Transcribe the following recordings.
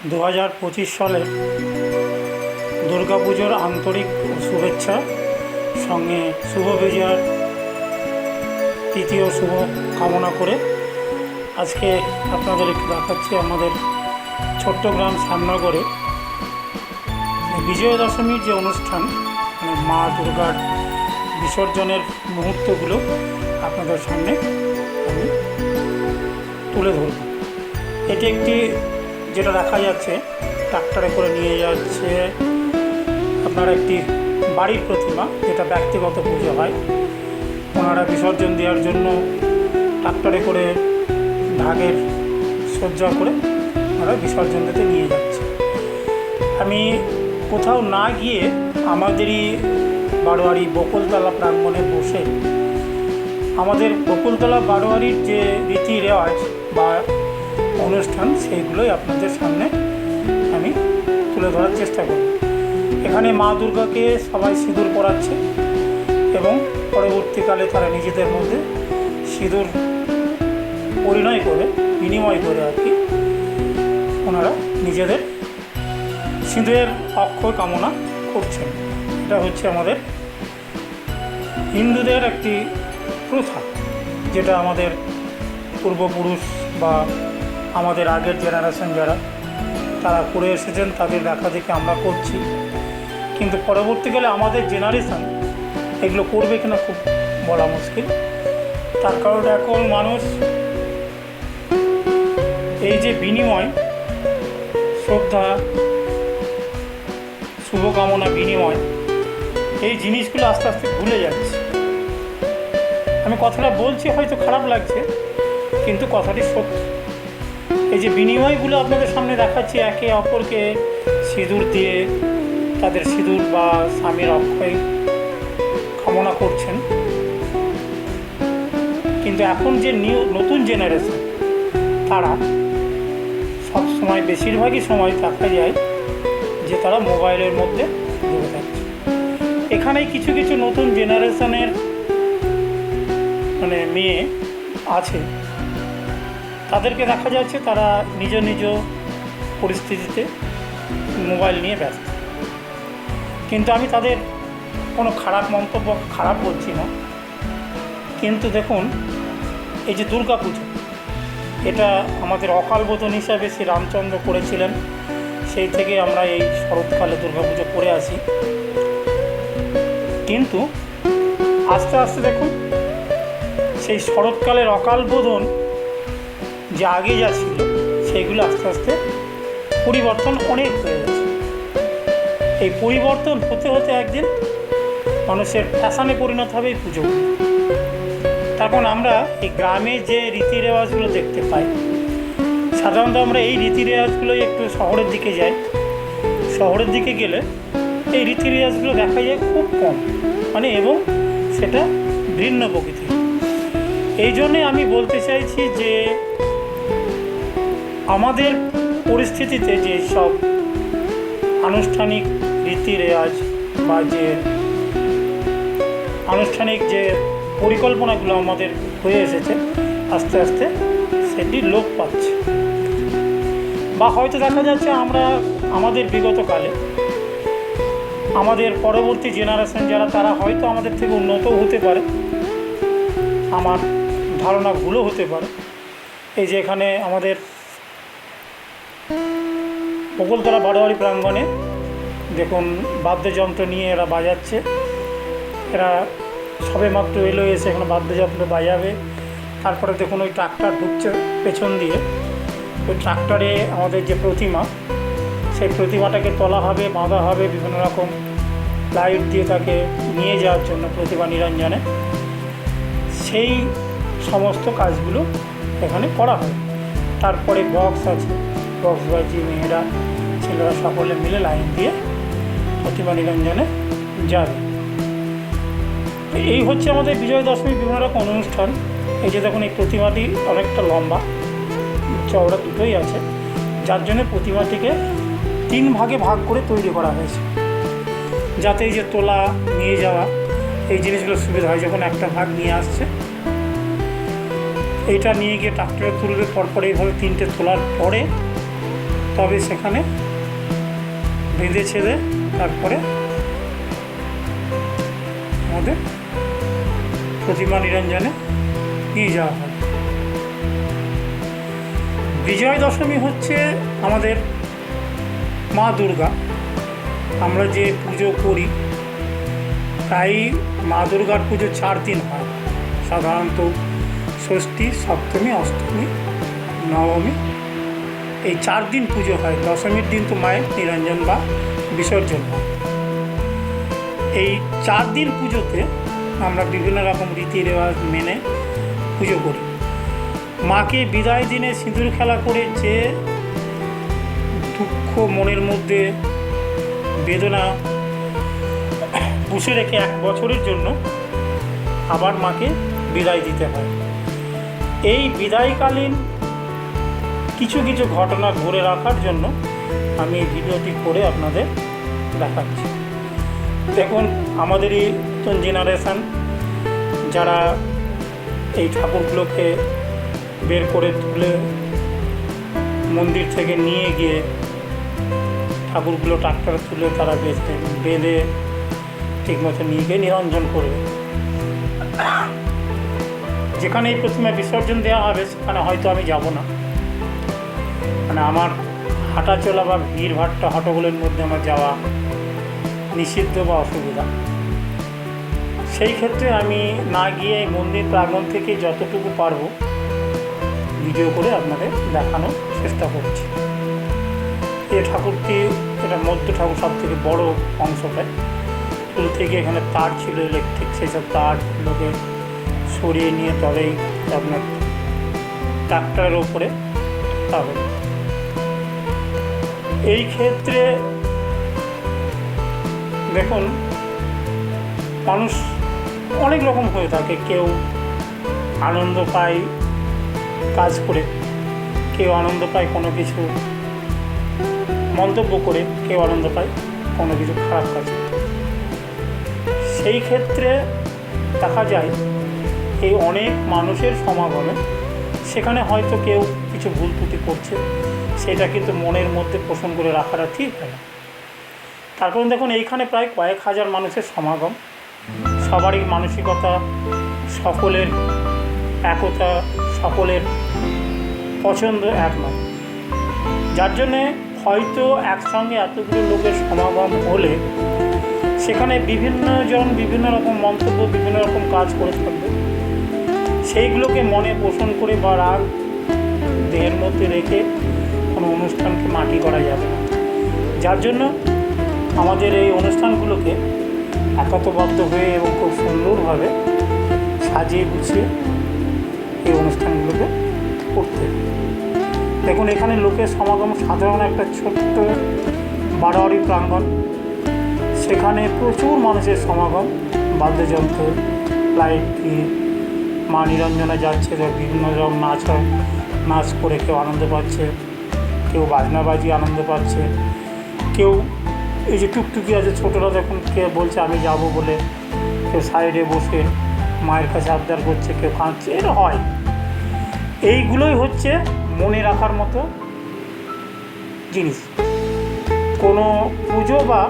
2025 সালে দুর্গাপুজোর আন্তরিক শুভেচ্ছা, সঙ্গে শুভ বিজয়ার তৃতীয় শুভ কামনা করে আজকে আপনাদের একটু দেখাচ্ছি আমাদের ছোট্ট গ্রাম শ্যামনগরে বিজয়া দশমীর যে অনুষ্ঠান, মানে মা দুর্গার বিসর্জনের মুহূর্তগুলো আপনাদের সামনে আমি তুলে ধরব। এটি একটি যেটা দেখা যাচ্ছে ট্রাক্টরে করে নিয়ে যাচ্ছে আপনার একটি বাড়ির প্রতিমা, যেটা ব্যক্তিগত পুজো হয়। ওনারা বিসর্জন দেওয়ার জন্য ট্রাক্টরে করে ঢাকের সজ্জা করে ওনারা বিসর্জন দিতে নিয়ে যাচ্ছে। আমি কোথাও না গিয়ে আমাদেরই বারোয়ারি বকুলতলা প্রাঙ্গণে বসে আমাদের বকুলতলা বারোয়ারির যে রীতি রেওয়াজ বা অনুষ্ঠান, সেইগুলোই আপনাদের সামনে আমি তুলে ধরার চেষ্টা করব। এখানে মা দুর্গাকে সবাই সিঁদুর পরাচ্ছে এবং পরবর্তীকালে তারা নিজেদের মধ্যে সিঁদুর পরিণয় করে, বিনিময় করে আর কি, ওনারা নিজেদের সিঁদুরের অক্ষয় কামনা করছেন। এটা হচ্ছে আমাদের হিন্দুদের একটি প্রথা, যেটা আমাদের পূর্বপুরুষ বা আমাদের আগের জেনারেশন যারা তারা করে এসেছেন, তাদের দেখা দেখে আমরা করছি। কিন্তু পরবর্তীকালে আমাদের জেনারেশন এগুলো করবে কিনা খুব বলা মুশকিল। তার কারণ এখন মানুষ এই যে বিনিময়, শ্রদ্ধা, শুভকামনা, বিনিময়, এই জিনিসগুলো আস্তে আস্তে ভুলে যাচ্ছে। আমি কথাটা বলছি, হয়তো খারাপ লাগছে, কিন্তু কথাটি সত্য। এই যে বিনিময়গুলো আপনাদের সামনে দেখাচ্ছি, একে অপরকে সিঁদুর দিয়ে তাদের সিঁদুর বা স্বামীর অক্ষয় কামনা করছেন। কিন্তু এখন যে নতুন জেনারেশন, তারা সবসময়, বেশিরভাগই সময় দেখা যায় যে তারা মোবাইলের মধ্যে ডুবে থাকছে। এখানেই কিছু কিছু নতুন জেনারেশনের মানে মেয়ে আছে, তাদেরকে দেখা যাচ্ছে তারা নিজ নিজ পরিস্থিতিতে মোবাইল নিয়ে ব্যস্ত। কিন্তু আমি তাদের কোনো খারাপ মন্তব্য, খারাপ বলছি না, কিন্তু দেখুন, এই যে দুর্গা পুজো, এটা আমাদের অকালবোধন হিসাবে শ্রী রামচন্দ্র করেছিলেন। সেই থেকে আমরা এই শরৎকালে দুর্গা পুজো করে আসি। কিন্তু আস্তে আস্তে দেখুন, সেই শরৎকালের অকালবোধন যে আগে যা ছিল, সেইগুলো আস্তে আস্তে পরিবর্তন অনেক হয়ে গেছে। এই পরিবর্তন হতে হতে একদিন মানুষের ফ্যাশনে পরিণত হবে এই পুজো। তখন আমরা এই গ্রামে যে রীতি রেওয়াজগুলো দেখতে পাই, সাধারণত আমরা এই রীতি রেওয়াজগুলোই একটু শহরের দিকে যাই। শহরের দিকে গেলে এই রীতি রেওয়াজগুলো দেখা যায় খুব কম, মানে, এবং সেটা ভিন্ন প্রকৃতির। এই জন্যে আমি বলতে চাইছি যে আমাদের পরিস্থিতিতে যে সব আনুষ্ঠানিক রীতি রেওয়াজ বা যে আনুষ্ঠানিক যে পরিকল্পনাগুলো আমাদের হয়ে এসেছে, আস্তে আস্তে সেটি লোপ পাচ্ছে। বা হয়তো দেখা যাচ্ছে আমরা আমাদের বিগত কালে আমাদের পরবর্তী জেনারেশন যারা, তারা হয়তো আমাদের থেকে উন্নতও হতে পারে, আমার ধারণা ভুলও হতে পারে। এই যে এখানে আমাদের বকুলতলা বারোয়ারি প্রাঙ্গণে দেখুন বাদ্যযন্ত্র নিয়ে এরা বাজাচ্ছে। এরা সবে মাত্র এলো, এসে এখানে বাদ্যযন্ত্র বাজাবে। তারপরে দেখুন ওই ট্রাক্টর ঢুকছে পেছন দিয়ে। ওই ট্রাক্টরে আমাদের যে প্রতিমা, সেই প্রতিমাটাকে তোলা হবে, বাঁধা হবে, বিভিন্ন রকম লাইট দিয়ে তাকে নিয়ে যাওয়ার জন্য প্রতিমা নিরঞ্জনে। সেই সমস্ত কাজগুলো এখানে করা হয়। তারপরে বক্স আছে, বক্স বাজিয়ে মেয়েরা, ছেলেরা সকলে মিলে লাইন দিয়ে প্রতিমা নিরঞ্জনে যাবে। এই হচ্ছে আমাদের বিজয়া দশমী বিভিন্ন রকম অনুষ্ঠান। এই যে দেখুন, এই প্রতিমাটি অনেকটা লম্বা, চওড়া দুটোই আছে, যার জন্য প্রতিমাটিকে 3 ভাগে ভাগ করে তৈরি করা হয়েছে, যাতে এই যে তোলা, নিয়ে যাওয়া, এই জিনিসগুলো সুবিধা হয়। যখন একটা ভাগ নিয়ে আসছে, এইটা নিয়ে গিয়ে ট্রাক্টরে তুলবে, পরপর এইভাবে 3টে তোলার পরে তবে সেখানে বেঁধে ছেড়ে তারপরে আমাদের প্রতিমা নিরঞ্জনে নিয়ে যাওয়া হয়। বিজয় দশমী হচ্ছে আমাদের মা দুর্গা। আমরা যে পুজো করি প্রায় মা দুর্গার পুজো 4 দিন হয়। সাধারণত ষষ্ঠী, সপ্তমী, অষ্টমী, নবমী, এই 4 দিন পুজো হয়। দশমীর দিন তো মায়ের নিরঞ্জন বা বিসর্জন হয়। এই 4 দিন পুজোতে আমরা বিভিন্ন রকম রীতি রেওয়াজ মেনে পুজো করি। মাকে বিদায় দিনে সিঁদুর খেলা করে যে দুঃখ মনের মধ্যে বেদনা পুষে রেখে 1 বছরের জন্য আবার মাকে বিদায় দিতে হয়। এই বিদায়কালীন কিছু কিছু ঘটনা ধরে রাখার জন্য আমি এই ভিডিওটি করে আপনাদের দেখাচ্ছি। দেখুন, আমাদের এই নতুন জেনারেশান যারা এই ঠাকুরগুলোকে বের করে তুলে মন্দির থেকে নিয়ে গিয়ে ঠাকুরগুলো ট্রাক্টরে তুলে তারা বেঁধে ঠিকমতো নিয়ে গিয়ে নিরঞ্জন করবে। যেখানে এই প্রতিমা বিসর্জন দেওয়া হবে সেখানে হয়তো আমি যাব না, মানে আমার হাঁটা চলা বা ভিড়ভাট্টা হট্টগোলের মধ্যে আমার যাওয়া নিষিদ্ধ বা অসুবিধা। সেই ক্ষেত্রে আমি না গিয়ে এই মন্দির প্রাঙ্গণ থেকে যতটুকু পারবো ভিডিও করে আপনাদের দেখানোর চেষ্টা করছি। এই ঠাকুরটি, এটা মধ্য ঠাকুর, সব থেকে বড় অংশটায় তুল থেকে এখানে তার ছিল ইলেকট্রিক, সেই সব তারগুলোকে সরিয়ে নিয়ে তবেই আপনার ট্রাক্টরের ওপরে হবে। এই ক্ষেত্রে দেখুন, মানুষ অনেক রকম হয়ে থাকে। কেউ আনন্দ পায় কাজ করে, কেউ আনন্দ পায় কোনো কিছু মন্তব্য করে, কেউ আনন্দ পায় কোনো কিছু খারাপ কাজ করে। সেই ক্ষেত্রে দেখা যায় এই অনেক মানুষের সমাগমে সেখানে হয়তো কেউ কিছু ভুল ত্রুটি করছে, সেটা কিন্তু মনের মধ্যে পোষণ করে রাখাটা ঠিক হয় না। তার কারণ দেখুন, এইখানে প্রায় কয়েক হাজার মানুষের সমাগম, সবারই মানসিকতা, সকলের একতা, সকলের পছন্দ এক নয়। যার জন্যে হয়তো একসঙ্গে এতগুলো লোকের সমাগম হলে সেখানে বিভিন্নজন বিভিন্ন রকম মন্তব্য, বিভিন্ন রকম কাজ করে থাকবে। সেইগুলোকে মনে পোষণ করে বা রাগ দেহের মধ্যে রেখে কোনো অনুষ্ঠানকে মাটি করা যাবে না। যার জন্য আমাদের এই অনুষ্ঠানগুলোকে একতাবদ্ধ হয়ে এবং খুব সুন্দরভাবে সাজিয়ে গুছিয়ে এই অনুষ্ঠানগুলোকে করতে হবে। দেখুন, এখানে লোকের সমাগম সাধারণ একটা ছোট্ট বারোয়ারি প্রাঙ্গণ, সেখানে প্রচুর মানুষের সমাগম। বাদ্যযন্ত্র, লাইট দিয়ে মা নিরঞ্জনে যাচ্ছে, বিভিন্ন রকম নাচ হয়, নাচ করে কেউ আনন্দ পাচ্ছে, কেউ বাজনা বাজিয়ে আনন্দ পাচ্ছে, কেউ এই যে টুকটুকি আছে ছোটরা যখন কেউ বলছে আমি যাব বলে, কেউ সাইডে বসে মায়ের কাছে আবদার করছে, কেউ কাঁদছে, এটা হয়। এইগুলোই হচ্ছে মনে রাখার মতো জিনিস। কোনো পুজো বা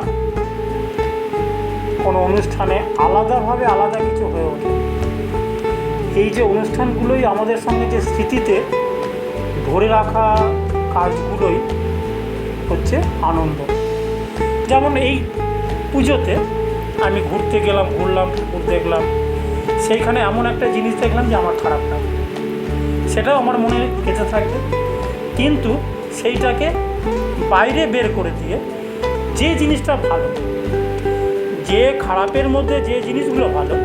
কোনো অনুষ্ঠানে আলাদাভাবে আলাদা কিছু হয়ে ওঠে। এই যে অনুষ্ঠানগুলোই আমাদের সঙ্গে যে স্মৃতিতে ধরে রাখা কাজগুলোই হচ্ছে আনন্দ। যেমন এই পুজোতে আমি ঘুরতে গেলাম, ঘুরলাম, ঠাকুর দেখলাম, সেইখানে এমন একটা জিনিস দেখলাম যে আমার খারাপ লাগে, সেটাও আমার মনে গেঁথে থাকবে। কিন্তু সেইটাকে বাইরে বের করে দিয়ে যে জিনিসটা ভালো, যে খারাপের মধ্যে যে জিনিসগুলো ভালো,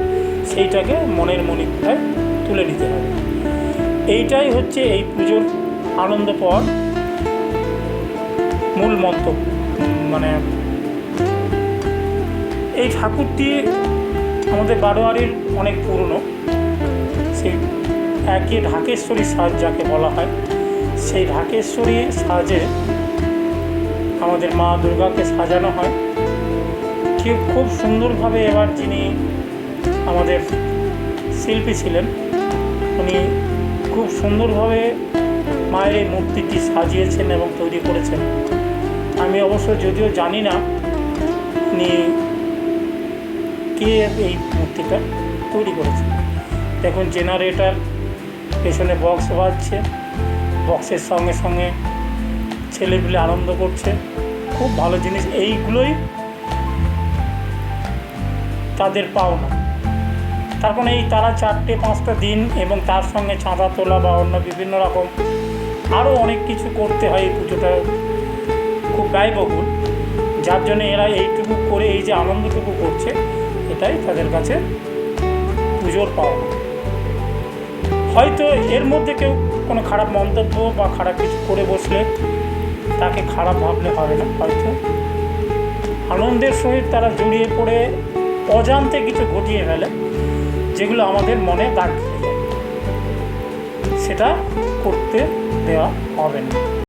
সেইটাকে মনের মণিকোঠায় তুলে নিতে হবে। এইটাই হচ্ছে এই পুজোর আনন্দ পাওয়ার মূল মন্তব্য। মানে এই ঠাকুরটি আমাদের বারোয়ারির অনেক পুরনো। সেই একই ঢাকেশ্বরী সাজ যাকে বলা হয়, সেই ঢাকেশ্বরী সাজে আমাদের মা দুর্গাকে সাজানো হয়। কেউ খুব সুন্দরভাবে, এবার যিনি আমাদের শিল্পী ছিলেন উনি খুব সুন্দরভাবে মায়ের এই মূর্তিটি সাজিয়েছেন এবং তৈরি করেছেন। আমি অবশ্য যদিও জানি না উনি কে এই মূর্তিটা তৈরি করেছেন। দেখুন জেনারেটর, পেছনে বক্স বাজছে, বক্সের সঙ্গে সঙ্গে ছেলেপিলে আনন্দ করছে, খুব ভালো জিনিস। এইগুলোই তাদের পাওনা। তারপরে এই তারা 4-5টা দিন এবং তার সঙ্গে চাঁদা তোলা বা অন্য বিভিন্ন রকম আরও অনেক কিছু করতে হয়। এই পুজোটা খুব ব্যয়বহুল, যার জন্য এরা এইটুকু করে এই যে আনন্দটুকু করছে, এটাই তাদের কাছে পুজোর পাওনা। হয়তো এর মধ্যে কেউ কোনো খারাপ মন্তব্য বা খারাপ কিছু করে বসলে তাকে খারাপ ভাবলে হবে না। হয়তো আনন্দের সহিত তারা জড়িয়ে পড়ে অজান্তে কিছু ঘটিয়ে ফেলে, যেগুলো আমাদের মনে দাগ খেয়ে যায়, সেটা করতে দেওয়া হবে না।